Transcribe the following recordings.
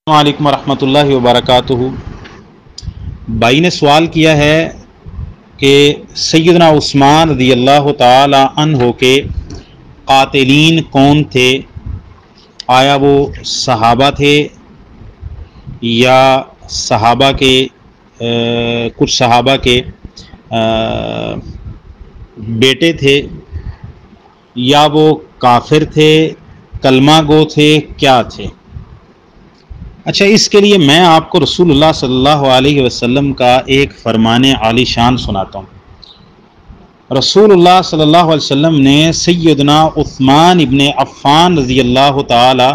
السلام علیکم ورحمۃ اللہ وبرکاتہ۔ بھائی نے سوال کیا ہے کہ سیدنا عثمان رضی اللہ تعالی عنہ کے قاتلین کون تھے؟ آیا وہ صحابہ تھے یا صحابہ کے کچھ صحابہ کے بیٹے تھے، یا وہ کافر تھے، کلمہ گو تھے، کیا تھے؟ اچھا، اس کے لیے میں آپ کو رسول اللہ صلی اللہ علیہ وسلم کا ایک فرمان عالی شان سناتا ہوں۔ رسول اللہ صلی اللہ علیہ وسلم نے سیدنا عثمان ابن عفان رضی اللہ تعالی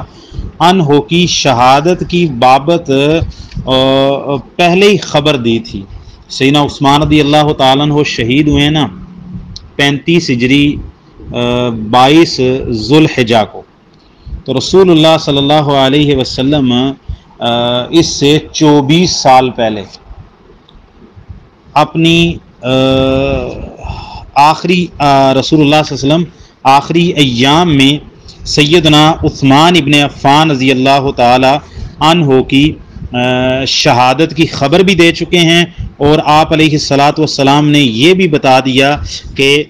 عنہ کی شہادت کی بابت پہلے ہی خبر دی تھی۔ سیدنا عثمان رضی اللہ تعالی عنہ شہید ہوئے نا 35 ہجری 22 ذوالحجہ کو، تو رسول اللہ صلی اللہ علیہ وسلم اس سے 24 سال پہلے اپنی آخری رسول اللہ صلی اللہ علیہ وسلم آخری ایام میں سیدنا عثمان ابن عفان رضی اللہ تعالی عنہ کی شہادت کی خبر بھی دے چکے ہیں، اور آپ علیہ الصلاۃ والسلام نے یہ بھی بتا دیا کہ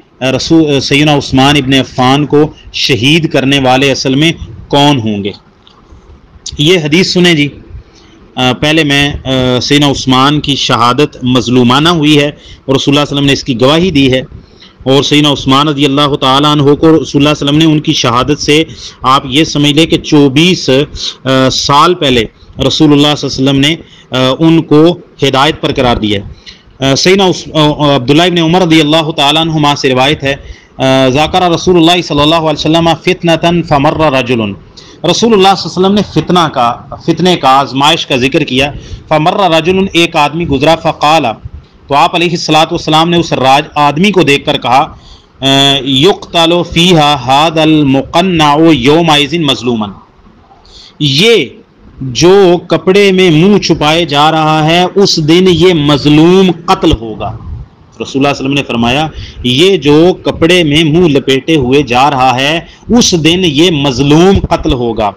سیدنا عثمان ابن عفان کو شہید کرنے والے اصل میں کون ہوں گے۔ یہ حدیث سنیں جی۔ پہلے میں سیدنا عثمان کی شہادت مظلومانہ ہوئی ہے اور رسول اللہ صلی اللہ علیہ وسلم نے اس کی گواہی دی ہے، اور سیدنا عثمان رضی اللہ تعالیٰ عنہ کو رسول اللہ صلی اللہ علیہ وسلم نے ان کی شہادت سے آپ یہ سمجھ لیں کہ 24 سال پہلے رسول اللہ صلی اللہ علیہ وسلم نے ان کو ہدایت پر قرار دیا ہے۔ سیدنا عبداللہ ابن عمر رضی اللہ تعالیٰ عنہما سے روایت ہے، ذکر رسول اللہ صلی اللہ علیہ وسلم فتنة فمر رجل، رسول اللہ صلی اللہ علیہ وسلم نے فتنے کا آزمائش کا ذکر کیا۔ فمر رجل، ایک آدمی گزرا، فقال، تو آپ علیہ الصلاۃ والسلام نے اس آدمی کو دیکھ کر کہا، یقتل فیہا ھذا المقنع یومئذ مظلوما، یہ جو کپڑے میں منہ چھپائے جا رہا ہے اس دن یہ مظلوم قتل ہوگا۔ رسول اللہ صلی اللہ علیہ وسلم نے فرمایا یہ جو کپڑے میں منہ لپیٹے ہوئے جا رہا ہے اس دن یہ مظلوم قتل ہوگا۔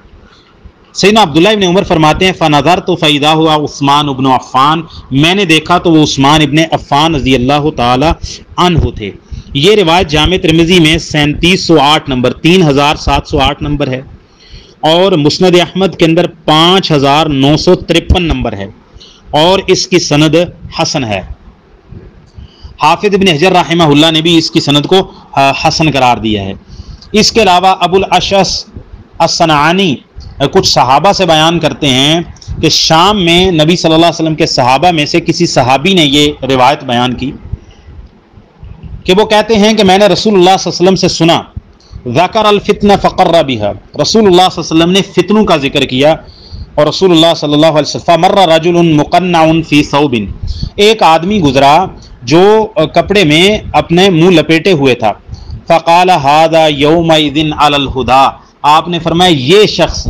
سیدنا عبداللہ ابن عمر فرماتے ہیں، فنظرت فاذا ہوا عثمان ابن عفان، میں نے دیکھا تو وہ عثمان ابن عفان رضی اللہ تعالی عنہ تھے۔ یہ روایت جامع ترمذی میں 3708 نمبر 3708 نمبر ہے، اور مسند احمد کے اندر 5953 نمبر ہے، اور اس کی سند حسن ہے۔ حافظ ابن حجر رحمہ اللہ نے بھی اس کی سند کو حسن قرار دیا ہے۔ اس کے علاوہ ابو الاشعث الصنعانی کچھ صحابہ سے بیان کرتے ہیں کہ شام میں نبی صلی اللہ علیہ وسلم کے صحابہ میں سے کسی صحابی نے یہ روایت بیان کی کہ وہ کہتے ہیں کہ میں نے رسول اللہ صلی اللہ علیہ وسلم سے سنا، ذکر الفتنہ فقر بها، رسول اللہ صلی اللہ علیہ وسلم نے فتنوں کا ذکر کیا، اور رسول اللہ صلی اللہ علیہ وسلم فمر رجل مقنع فی ثوب، ایک آدمی گزرا جو کپڑے میں اپنے منہ لپیٹے ہوئے تھا، فقال ھذا یومئذ علی الہدی، آپ نے فرمایا یہ شخص،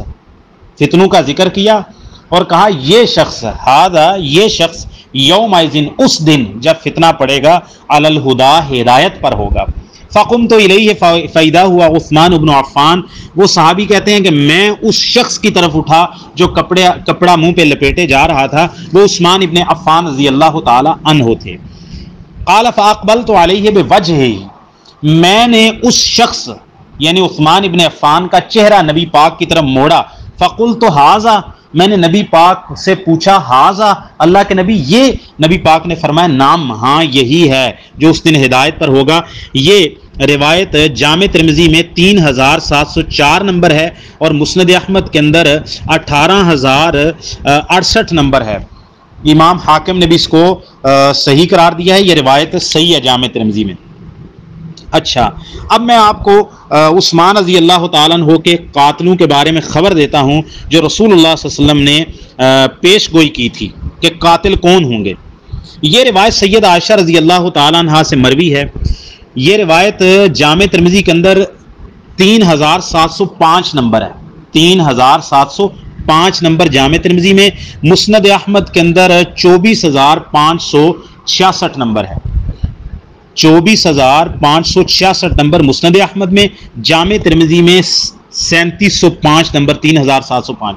فتنوں کا ذکر کیا اور کہا یہ شخص، ھذا یہ شخص، یومئذ اس دن جب فتنہ پڑے گا، علی الہدی ہدایت پر ہوگا۔ فقمت الیہ فاذا ہوا عثمان ابن عفان، وہ صحابی کہتے ہیں کہ میں اس شخص کی طرف اٹھا جو کپڑا منہ پہ لپیٹے جا رہا تھا، وہ عثمان ابن عفان رضی اللہ تعالی عنہ تھے۔ قال فاقبلت علیہ بوجہہ، میں نے اس شخص یعنی عثمان ابن عفان کا چہرہ نبی پاک کی طرف موڑا، فقلت ھذا، میں نے نبی پاک سے پوچھا، ھذا، اللہ کے نبی یہ؟ نبی پاک نے فرمایا نام، ہاں یہی ہے جو اس دن ہدایت پر ہوگا۔ یہ روایت جامع ترمذی میں 3704 نمبر ہے، اور مسند احمد کے اندر 18068 نمبر ہے۔ امام حاکم نے بھی اس کو صحیح قرار دیا ہے، یہ روایت صحیح ہے جامع ترمذی میں۔ اچھا، اب میں آپ کو عثمان رضی اللہ تعالیٰ عنہ کے قاتلوں کے بارے میں خبر دیتا ہوں جو رسول اللہ صلی اللہ علیہ وسلم نے پیش گوئی کی تھی کہ قاتل کون ہوں گے۔ یہ روایت سید عائشہ رضی اللہ تعالیٰ عنہ سے مروی ہے۔ یہ روایت جامع ترمذی کے اندر 3705 نمبر ہے، 3705 نمبر جامع ترمذی میں، مسند احمد کے اندر 24566 نمبر ہے، 24566 نمبر مسند احمد میں، جامع ترمذی میں 3705 نمبر 3705۔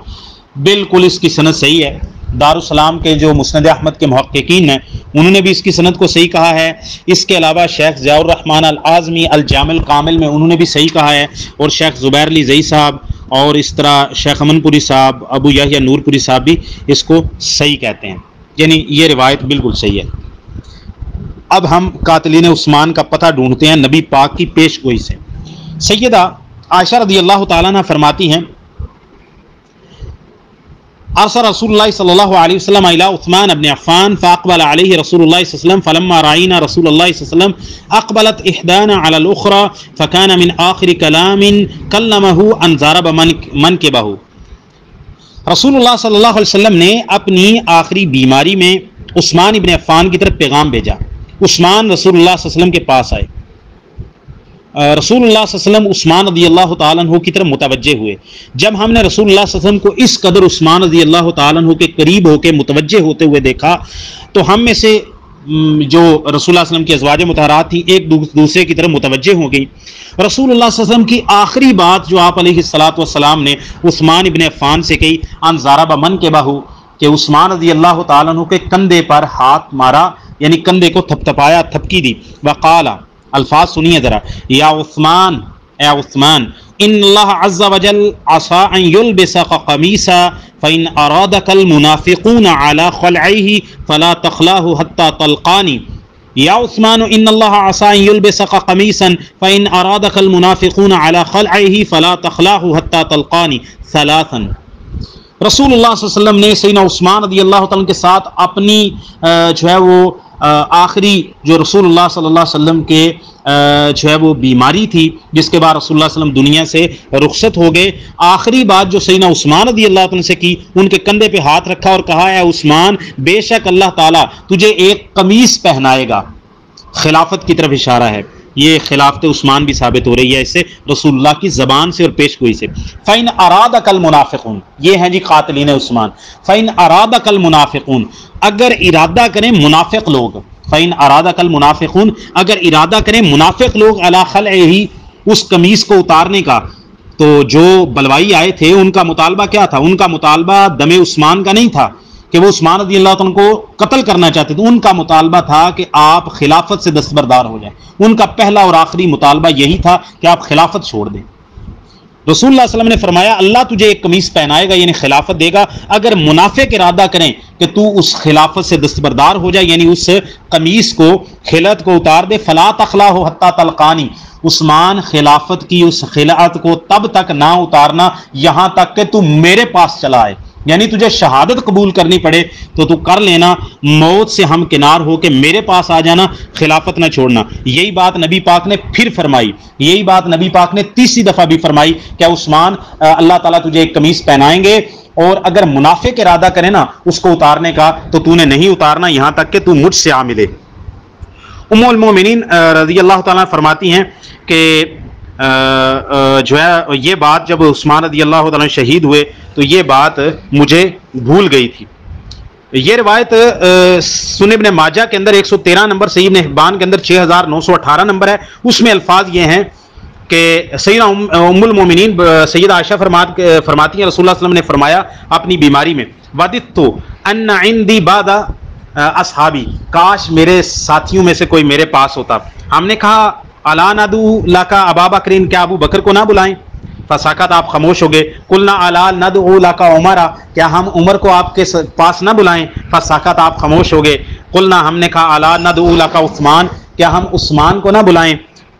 بالکل اس کی سند صحیح ہے. دارالسلام کے جو مسند احمد کے محققین ہیں انہوں نے بھی اس کی سند کو صحیح کہا ہے. اس کے علاوہ شیخ ضیاء الرحمن العازمی الجامع الکامل میں انہوں نے بھی صحیح کہا ہے, اور شیخ زبیر علی زئی صاحب اور اس طرح شیخ امن پوری صاحب, ابو یحییٰ نور پوری صاحب بھی اس کو صحیح کہتے ہیں. یعنی یہ روایت بالکل صحیح ہے. اب ہم قاتلین عثمان کا پتہ ڈھونڈتے ہیں نبی پاک کی پیش گوئی سے. سیدہ عائشہ رضی اللہ تعالیٰ عنہ فرماتی ہیں ارسل رسول اللہ صلی اللہ علیہ وسلم الی عثمان بن عفان فاقبل علیہ رسول اللہ صلی اللہ علیہ وسلم فلما رأینا رسول اللہ صلی اللہ علیہ وسلم اقبلت احدانا علی الاخرى فكان من آخر کلام کلمہ ان ضرب منکبہ. رسول اللہ صلی اللہ علیہ وسلم نے اپنی آخری بیماری میں عثمان ابن عفان کی طرف پیغام بھیجا. عثمان رسول اللہ صلی اللہ علیہ وسلم کے پاس آئے. رسول اللہ صلی اللہ علیہ وسلم عثمان رضی اللہ تعالیٰ عنہ کی طرف متوجہ ہوئے. جب ہم نے رسول اللہ صلی اللہ علیہ وسلم کو اس قدر عثمان رضی اللہ تعالیٰ عنہ کے قریب ہو کے متوجہ ہوتے ہوئے دیکھا تو ہم میں سے جو رسول اللہ صلی اللہ علیہ وسلم کی ازواج مطہرات تھیں ایک دوسرے کی طرف متوجہ ہو گئی. رسول اللہ صلی اللہ علیہ وسلم کی آخری بات جو آپ علیہ الصلوۃ والسلام نے عثمان ابن عفان سے کہی ان ضرب منکبہ, کہ عثمان رضی اللہ تعالیٰ عنہ کے کندھے پر ہاتھ مارا, یعنی کندھے کو تھپتھپایا, تھپکی دی. وقال, الفاظ سنیے ذرا, یا عثمان, اے عثمان, ان اللہ عز وجل عصا ان یلبسک قمیصا فإن ارادک المنافقون علی خلعہ فلا تخلعہ حتی تلقانی. یا عثمان, ان اللہ عصا ان یلبسک قمیصا فإن ارادک المنافقون علی خلعہ فلا تخلعہ حتی تلقانی ثلاثا. رسول اللہ صلی اللہ علیہ وسلم نے سیدنا عثمان رضی اللہ تعالیٰ کے ساتھ اپنی جو ہے وہ آخری جو رسول اللہ صلی اللہ علیہ وسلم کے جو ہے وہ بیماری تھی جس کے بعد رسول اللہ صلی اللہ علیہ وسلم دنیا سے رخصت ہو گئے, آخری بات جو سیدنا عثمان رضی اللہ عنہ سے کی, ان کے کندھے پہ ہاتھ رکھا اور کہا اے عثمان, بے شک اللہ تعالیٰ تجھے ایک قمیص پہنائے گا. خلافت کی طرف اشارہ ہے. یہ خلافت عثمان بھی ثابت ہو رہی ہے اس سے, رسول اللہ کی زبان سے اور پیش گوئی سے. فَإِنْ أَرَادَكَ الْمُنَافِقُونَ, یہ ہیں جی قاتلین عثمان. فَإِنْ أَرَادَكَ الْمُنَافِقُونَ, اگر ارادہ کریں منافق لوگ, فَإِنْ أَرَادَكَ الْمُنَافِقُونَ, اگر ارادہ کریں منافق لوگ عَلَى خَلْعِهِ, اس قمیص کو اتارنے کا, تو جو بلوائی آئے تھے ان کا مطالبہ کیا تھا؟ ان کا مطالبہ دم عثمان کا نہیں تھا کہ وہ عثمان رضی اللہ عنہ کو قتل کرنا چاہتے تھے. ان کا مطالبہ تھا کہ آپ خلافت سے دستبردار ہو جائیں. ان کا پہلا اور آخری مطالبہ یہی تھا کہ آپ خلافت چھوڑ دیں. رسول اللہ صلی اللہ علیہ وسلم نے فرمایا اللہ تجھے ایک قمیص پہنائے گا, یعنی خلافت دے گا, اگر منافق ارادہ کریں کہ تو اس خلافت سے دستبردار ہو جائے, یعنی اس قمیص کو, خلعت کو اتار دے. فلا تخلعہ حتی تلقانی, عثمان خلافت کی اس خلعت کو تب تک نہ اتارنا یہاں تک کہ تو میرے پاس چلا آئے, یعنی تجھے شہادت قبول کرنی پڑے تو تو کر لینا, موت سے ہم کنار ہو کے میرے پاس آ جانا, خلافت نہ چھوڑنا. یہی بات نبی پاک نے پھر فرمائی, یہی بات نبی پاک نے تیسری دفعہ بھی فرمائی کہ عثمان اللہ تعالیٰ تجھے ایک قمیص پہنائیں گے, اور اگر منافق ارادہ کرے نا اس کو اتارنے کا تو تو نے نہیں اتارنا یہاں تک کہ تو مجھ سے آ ملے. ام المومنین رضی اللہ تعالیٰ فرماتی ہیں کہ جو ہے یہ بات جب عثمان رضی اللہ تعالیٰ شہید ہوئے تو یہ بات مجھے بھول گئی تھی. یہ روایت سنن ابن ماجہ کے اندر 113 نمبر, صحیح ابن حبان کے اندر 6918 نمبر ہے. اس میں الفاظ یہ ہیں کہ سیدہ ام المومنین سیدہ عائشہ فرماتی ہیں رسول اللہ صلی اللہ علیہ وسلم نے فرمایا اپنی بیماری میں, وددت ان عندی بعد اصحابی, کاش میرے ساتھیوں میں سے کوئی میرے پاس ہوتا. ہم نے کہا الا ندعو لک ابا بکر, کیا ابو بکر کو نہ بلائیں؟ فسکت, آپ خاموش ہو گئے. قلنا الا ندعو لک عمر, کیا ہم عمر کو آپ کے پاس نہ بلائیں؟ فسکت, آپ خاموش ہو گئے. قلنا, ہم نے کہا الا ندعو لک عثمان, کیا ہم عثمان کو نہ بلائیں؟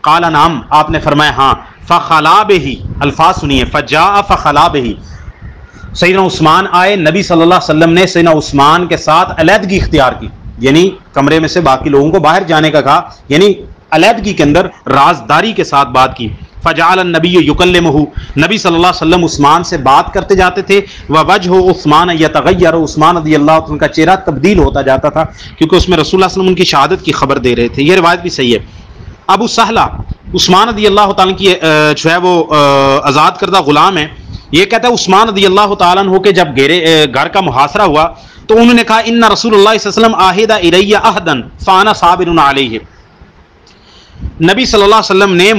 قال نعم, آپ نے فرمایا ہاں. فخلا بہ, الفاظ سنیے, فجاء فخلا بہ, سیدنا عثمان آئے, نبی صلی اللہ علیہ وسلم نے سیدنا عثمان کے ساتھ علیحدگی اختیار کی, یعنی کمرے میں سے باقی لوگوں کو باہر جانے کا کہا, یعنی علیحدگی کے اندر رازداری کے ساتھ بات کی. فجعل النبی یکلمہ, نبی صلی اللہ علیہ وسلم عثمان سے بات کرتے جاتے تھے. ووجہ عثمان یتغیر, عثمان رضی اللہ عنہ کا چہرہ تبدیل ہوتا جاتا تھا کیونکہ اس میں رسول اللہ صلی اللہ علیہ وسلم ان کی شہادت کی خبر دے رہے تھے. یہ روایت بھی صحیح ہے. ابو سہلہ عثمان رضی اللہ تعالیٰ کی جو ہے وہ آزاد کردہ غلام ہے, یہ کہتا ہے عثمان رضی اللہ تعالیٰ عنہ کے جب گھر کا محاصرہ ہوا تو انہوں نے کہا ان رسول اللہ صلی اللہ علیہ وسلم عہد الی عہدا فانا صابر علیہ, نبی صلی اللہ علیہ وسلم نے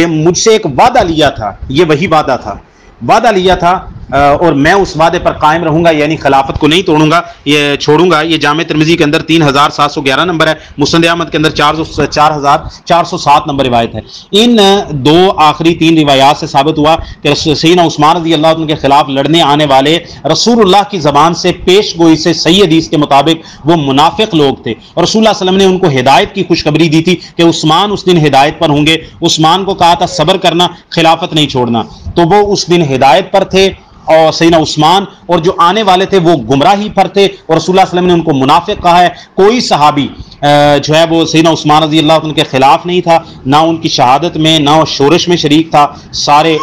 مجھ سے ایک وعدہ لیا تھا, یہ وہی وعدہ تھا, وعدہ لیا تھا اور میں اس وعدے پر قائم رہوں گا، یعنی خلافت کو نہیں توڑوں گا، یہ چھوڑوں گا۔ یہ جامع ترمذی کے اندر 3711 نمبر ہے، مسند احمد کے اندر 4407 نمبر روایت ہے۔ ان دو آخری 3 روایات سے ثابت ہوا کہ سیدنا عثمان رضی اللہ عنہ کے خلاف لڑنے آنے والے رسول اللہ کی زبان سے پیش گوئی سے صحیح حدیث کے مطابق وہ منافق لوگ تھے، اور رسول اللہ صلی اللہ علیہ وسلم نے ان کو ہدایت کی خوشخبری دی تھی کہ عثمان اس دن ہدایت پر ہوں گے۔ عثمان کو کہا تھا صبر کرنا، خلافت نہیں چھوڑنا، تو وہ اس دن ہدایت پر تھے، اور سیدنا عثمان اور جو آنے والے تھے وہ گمراہی پر تھے، اور رسول اللہ صلی اللہ علیہ وسلم نے ان کو منافق کہا ہے۔ کوئی صحابی جو ہے وہ سیدنا عثمان رضی اللہ عنہ کے خلاف نہیں تھا، نہ ان کی شہادت میں نہ شورش میں شریک تھا، سارے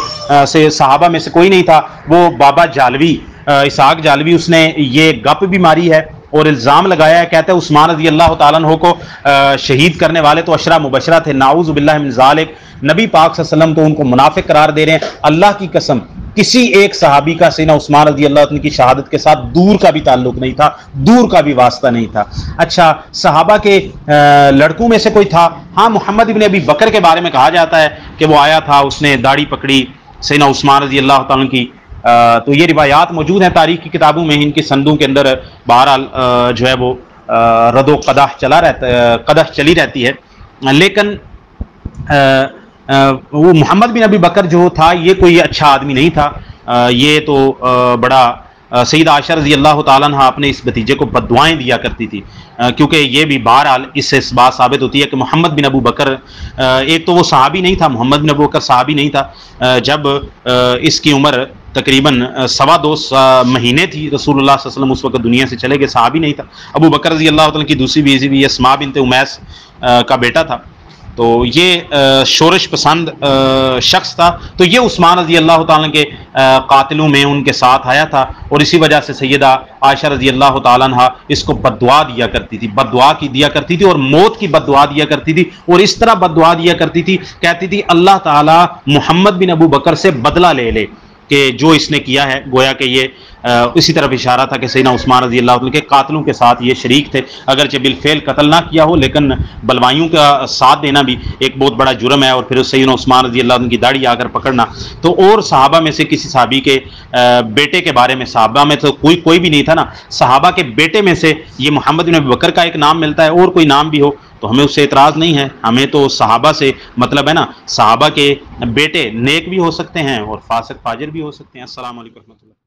صحابہ میں سے کوئی نہیں تھا۔ وہ بابا جالوی اسحاق جالوی اس نے یہ گپ بھی ماری ہے اور الزام لگایا ہے، کہتا ہے عثمان رضی اللہ تعالیٰ عنہ کو شہید کرنے والے تو عشرہ مبشرہ تھے، نعوذ باللہ من ذالک، نبی پاک صلی اللہ علیہ وسلم تو ان کو منافق قرار دے رہے ہیں۔ اللہ کی قسم کسی ایک صحابی کا سیدنا عثمان رضی اللہ عنہ کی شہادت کے ساتھ دور کا بھی تعلق نہیں تھا، دور کا بھی واسطہ نہیں تھا۔ اچھا، صحابہ کے لڑکوں میں سے کوئی تھا؟ ہاں، محمد ابن ابی بکر کے بارے میں کہا جاتا ہے کہ وہ آیا تھا، اس نے داڑھی پکڑی سیدنا عثمان رضی اللہ تعالیٰ کی، تو یہ روایات موجود ہیں تاریخ کی کتابوں میں، ان کی سندوں کے اندر بہرحال جو ہے وہ رد و قدح چلی رہتی ہے۔ لیکن وہ محمد بن ابی بکر جو تھا یہ کوئی اچھا آدمی نہیں تھا، یہ تو بڑا سیدہ عائشہ رضی اللہ تعالیٰ عنہ اپنے اس بھتیجے کو بد دعائیں دیا کرتی تھی، کیونکہ یہ بھی بہرحال اس سے اس بات ثابت ہوتی ہے کہ محمد بن ابو بکر ایک تو وہ صحابی نہیں تھا، محمد بن ابو بکر صحابی نہیں تھا۔ جب اس کی عمر تقریباً 2.25 مہینے تھی، رسول اللہ صلی اللہ علیہ وسلم اس وقت دنیا سے چلے گئے، صحابی نہیں تھا۔ ابو بکر رضی اللہ تعالیٰ کی دوسری بیوی بھی اسماء بنت امیس کا بیٹا تھا، تو یہ شورش پسند شخص تھا، تو یہ عثمان رضی اللہ تعالیٰ کے قاتلوں میں ان کے ساتھ آیا تھا، اور اسی وجہ سے سیدہ عائشہ رضی اللہ تعالیٰ عنہ اس کو بد دعا دیا کرتی تھی، بد دعا دیا کرتی تھی، اور موت کی بد دعا دیا کرتی تھی، اور اس طرح بد دعا دیا کرتی تھی، کہتی تھی اللہ تعالیٰ محمد بن ابو بکر سے بدلہ لے لے کہ جو اس نے کیا ہے، گویا کہ یہ اسی طرف اشارہ تھا کہ سیدنا عثمان رضی اللہ عنہ کے قاتلوں کے ساتھ یہ شریک تھے، اگرچہ بالفعل قتل نہ کیا ہو، لیکن بلوائیوں کا ساتھ دینا بھی ایک بہت بڑا جرم ہے، اور پھر سیدنا عثمان رضی اللہ عنہ کی داڑھی آ کر پکڑنا۔ تو اور صحابہ میں سے کسی صحابی کے بیٹے کے بارے میں، صحابہ میں تو کوئی بھی نہیں تھا نا، صحابہ کے بیٹے میں سے یہ محمد بن ابی بکر کا ایک نام ملتا ہے، اور کوئی نام بھی ہو تو ہمیں اس سے اعتراض نہیں ہے، ہمیں تو صحابہ سے مطلب ہے نا، صحابہ کے بیٹے نیک بھی ہو سکتے ہیں اور فاسق فاجر بھی ہو سکتے ہیں۔ السلام علیکم ورحمۃ اللہ۔